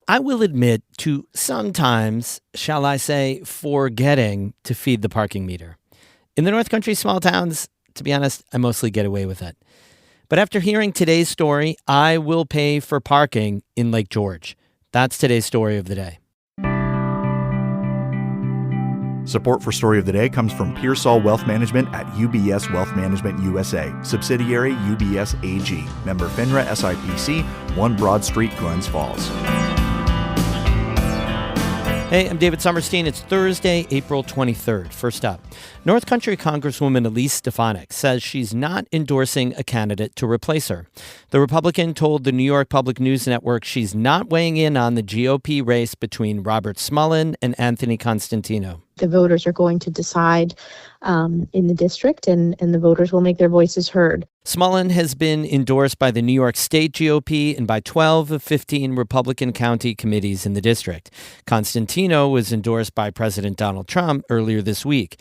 I will admit to sometimes, shall I say, forgetting to feed the parking meter. In the North Country small towns, to be honest, I mostly get away with it. But after hearing today's story, I will pay for parking in Lake George. That's today's story of the day. Support for Story of the Day comes from Pearsall Wealth Management at UBS Wealth Management USA, subsidiary UBS AG, member FINRA SIPC, 1 Broad Street, Glens Falls. Hey, I'm David Sommerstein. It's Thursday, April 23rd. First up, North Country Congresswoman Elise Stefanik says she's not endorsing a candidate to replace her. The Republican told the New York Public News Network she's not weighing in on the GOP race between Robert Smullen and Anthony Constantino. The voters are going to decide in the district, and the voters will make their voices heard. Smullen has been endorsed by the New York State GOP and by 12 of 15 Republican county committees in the district. Constantino was endorsed by President Donald Trump earlier this week.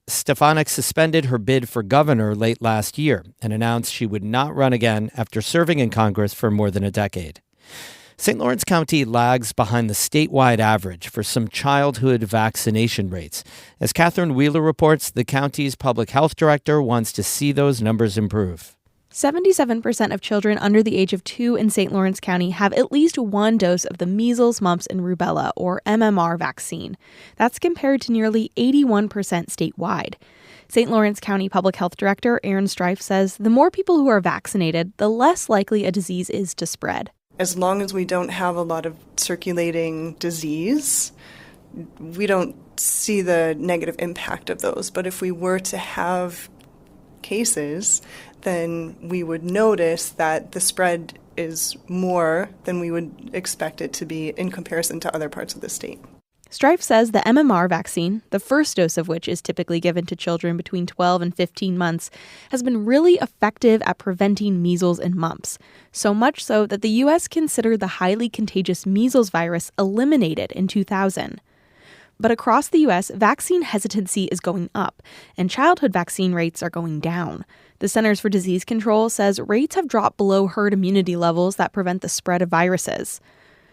Stefanik suspended her bid for governor late last year and announced she would not run again after serving in Congress for more than a decade. St. Lawrence County lags behind the statewide average for some childhood vaccination rates. As Catherine Wheeler reports, the county's public health director wants to see those numbers improve. 77% of children under the age of 2 in St. Lawrence County have at least one dose of the measles, mumps, and rubella, or MMR vaccine. That's compared to nearly 81% statewide. St. Lawrence County Public Health Director Aaron Strife says the more people who are vaccinated, the less likely a disease is to spread. As long as we don't have a lot of circulating disease, we don't see the negative impact of those. But if we were to have cases, then we would notice that the spread is more than we would expect it to be in comparison to other parts of the state. Strife says the MMR vaccine, the first dose of which is typically given to children between 12 and 15 months, has been really effective at preventing measles and mumps. So much so that the U.S. considered the highly contagious measles virus eliminated in 2000. But across the U.S., vaccine hesitancy is going up, and childhood vaccine rates are going down. The Centers for Disease Control says rates have dropped below herd immunity levels that prevent the spread of viruses.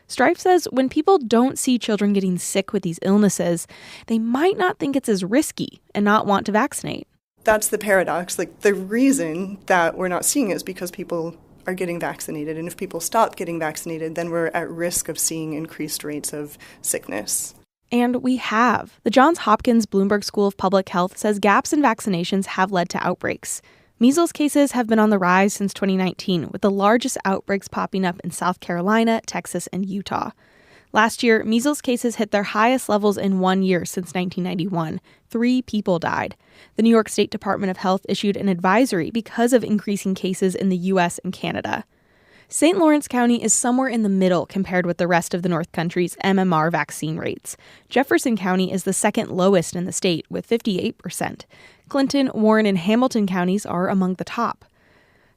Strife says when people don't see children getting sick with these illnesses, they might not think it's as risky and not want to vaccinate. That's the paradox. The reason that we're not seeing it is because people are getting vaccinated. And if people stop getting vaccinated, then we're at risk of seeing increased rates of sickness. And we have. The Johns Hopkins Bloomberg School of Public Health says gaps in vaccinations have led to outbreaks. Measles cases have been on the rise since 2019, with the largest outbreaks popping up in South Carolina, Texas, and Utah. Last year, measles cases hit their highest levels in 1 year since 1991. 3 people died. The New York State Department of Health issued an advisory because of increasing cases in the U.S. and Canada. St. Lawrence County is somewhere in the middle compared with the rest of the North Country's MMR vaccine rates. Jefferson County is the second lowest in the state, with 58%. Clinton, Warren, and Hamilton counties are among the top.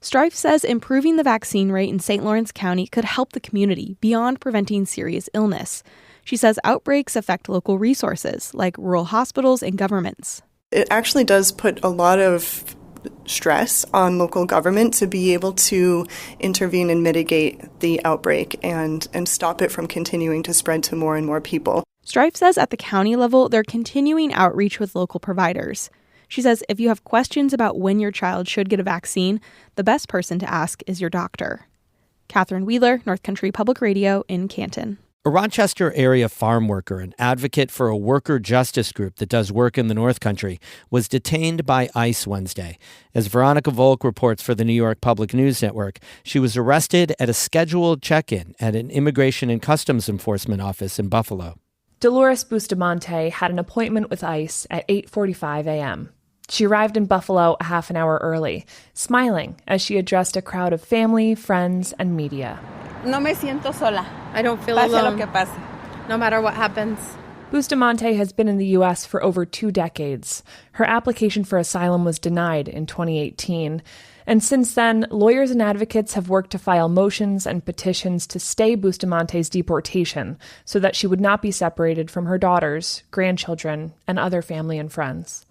Strife says improving the vaccine rate in St. Lawrence County could help the community beyond preventing serious illness. She says outbreaks affect local resources, like rural hospitals and governments. It actually does put a lot of stress on local government to be able to intervene and mitigate the outbreak and stop it from continuing to spread to more and more people. Strife says at the county level, they're continuing outreach with local providers. She says if you have questions about when your child should get a vaccine, the best person to ask is your doctor. Catherine Wheeler, North Country Public Radio in Canton. A Rochester area farm worker, an advocate for a worker justice group that does work in the North Country, was detained by ICE Wednesday. As Veronica Volk reports for the New York Public News Network, she was arrested at a scheduled check-in at an Immigration and Customs Enforcement office in Buffalo. Dolores Bustamante had an appointment with ICE at 8:45 a.m. She arrived in Buffalo a half an hour early, smiling as she addressed a crowd of family, friends, and media. No me siento sola. I don't feel pase alone, lo que pase. no matter what happens. Bustamante has been in the U.S. for over 2 decades. Her application for asylum was denied in 2018. And since then, lawyers and advocates have worked to file motions and petitions to stay Bustamante's deportation so that she would not be separated from her daughters, grandchildren, and other family and friends.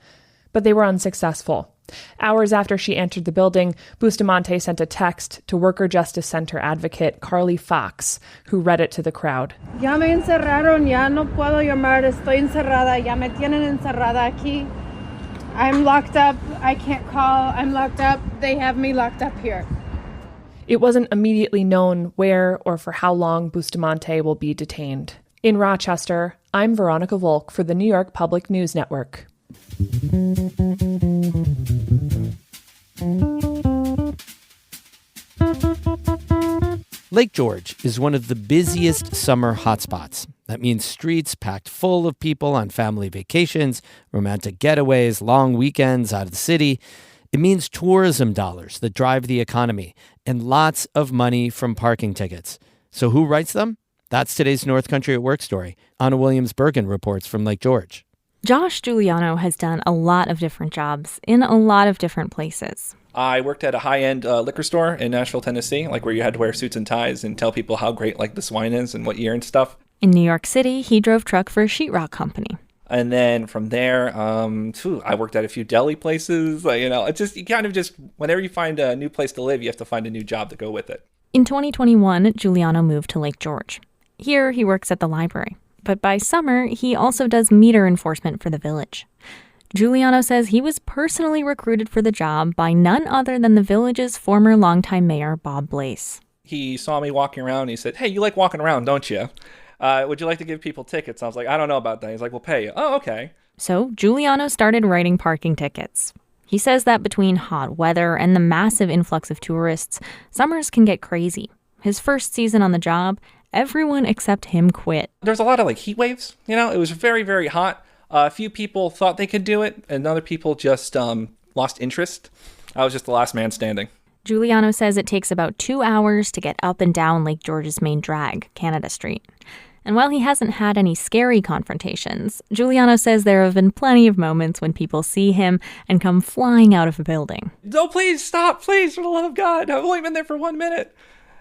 But they were unsuccessful. Hours after she entered the building, Bustamante sent a text to Worker Justice Center advocate Carly Fox, who read it to the crowd. Ya me encerraron, ya no puedo llamar, estoy encerrada, ya me tienen encerrada aquí. I'm locked up, I can't call, I'm locked up, they have me locked up here. It wasn't immediately known where or for how long Bustamante will be detained. In Rochester, I'm Veronica Volk for the New York Public News Network. Lake George is one of the busiest summer hotspots. That means streets packed full of people on family vacations, romantic getaways, long weekends out of the city. It means tourism dollars that drive the economy and lots of money from parking tickets. So who writes them? That's today's North Country at Work story. Anna Williams-Bergen reports from Lake George. Josh Giuliano has done a lot of different jobs in a lot of different places. I worked at a high-end liquor store in Nashville, Tennessee, like where you had to wear suits and ties and tell people how great like this wine is and what year and stuff. In New York City, he drove truck for a sheetrock company. And then from there, I worked at a few deli places. It's just, you kind of just, whenever you find a new place to live, you have to find a new job to go with it. In 2021, Giuliano moved to Lake George. Here, he works at the library. But by summer, he also does meter enforcement for the village. Giuliano says he was personally recruited for the job by none other than the village's former longtime mayor, Bob Blaise. He saw me walking around and he said, "Hey, you like walking around, don't you? Would you like to give people tickets?" I was like, "I don't know about that." He's like, "We'll pay you." "Oh, okay." So Giuliano started writing parking tickets. He says that between hot weather and the massive influx of tourists, summers can get crazy. His first season on the job, everyone except him quit. There's a lot of heat waves. It was very, very hot. A few people thought they could do it, and other people just lost interest. I was just the last man standing. Giuliano says it takes about 2 hours to get up and down Lake George's main drag, Canada Street. And while he hasn't had any scary confrontations, Giuliano says there have been plenty of moments when people see him and come flying out of a building. "No, please, stop, please, for the love of God. I've only been there for 1 minute."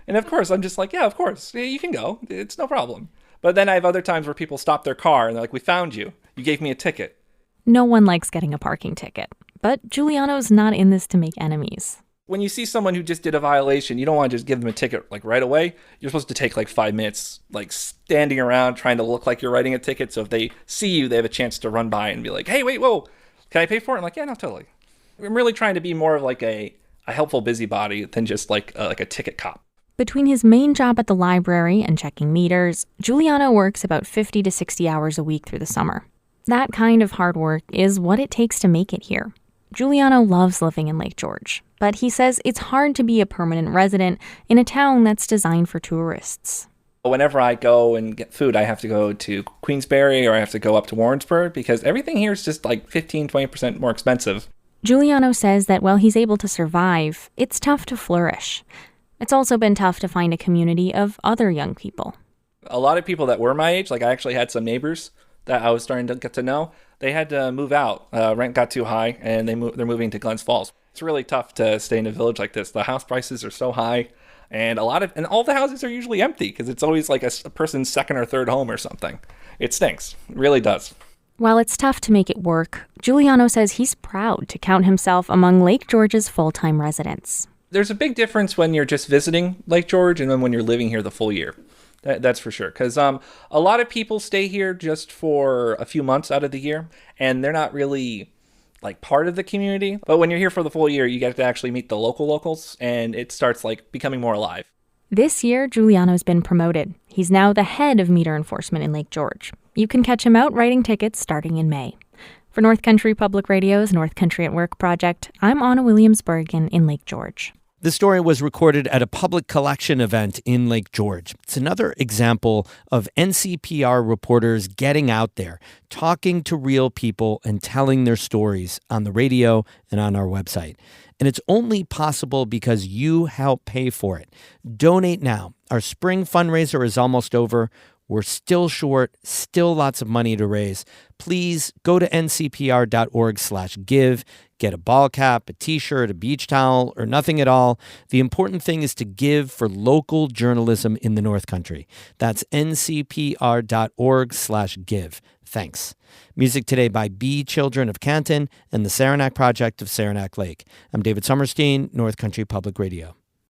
And of course, I'm just like, "Yeah, of course. Yeah, you can go. It's no problem." But then I have other times where people stop their car and they're like, "We found you. You gave me a ticket." No one likes getting a parking ticket. But Giuliano's not in this to make enemies. When you see someone who just did a violation, you don't want to just give them a ticket right away. You're supposed to take 5 minutes, standing around trying to look like you're writing a ticket. So if they see you, they have a chance to run by and be like, "Hey, wait, whoa, can I pay for it?" I'm like, "Yeah, no, totally." I'm really trying to be more of a helpful busybody than just a ticket cop. Between his main job at the library and checking meters, Giuliano works about 50 to 60 hours a week through the summer. That kind of hard work is what it takes to make it here. Giuliano loves living in Lake George, but he says it's hard to be a permanent resident in a town that's designed for tourists. Whenever I go and get food, I have to go to Queensbury or I have to go up to Warrensburg because everything here is just 15, 20% more expensive. Giuliano says that while he's able to survive, it's tough to flourish. It's also been tough to find a community of other young people. A lot of people that were my age, I actually had some neighbors that I was starting to get to know, they had to move out. Rent got too high, and they're moving to Glens Falls. It's really tough to stay in a village like this. The house prices are so high, and all the houses are usually empty because it's always a person's second or third home or something. It stinks. It really does. While it's tough to make it work, Giuliano says he's proud to count himself among Lake George's full-time residents. There's a big difference when you're just visiting Lake George and then when you're living here the full year. That's for sure. Because a lot of people stay here just for a few months out of the year, and they're not really part of the community. But when you're here for the full year, you get to actually meet the locals, and it starts becoming more alive. This year, Giuliano's been promoted. He's now the head of meter enforcement in Lake George. You can catch him out writing tickets starting in May. For North Country Public Radio's North Country at Work project, I'm Anna Williams-Bergen in Lake George. The story was recorded at a public collection event in Lake George. It's another example of NCPR reporters getting out there, talking to real people and telling their stories on the radio and on our website. And it's only possible because you help pay for it. Donate now. Our spring fundraiser is almost over. We're still short, still lots of money to raise. Please go to ncpr.org/give. Get a ball cap, a t-shirt, a beach towel, or nothing at all. The important thing is to give for local journalism in the North Country. That's ncpr.org/give. Thanks. Music today by B Children of Canton and the Saranac Project of Saranac Lake. I'm David Sommerstein, North Country Public Radio.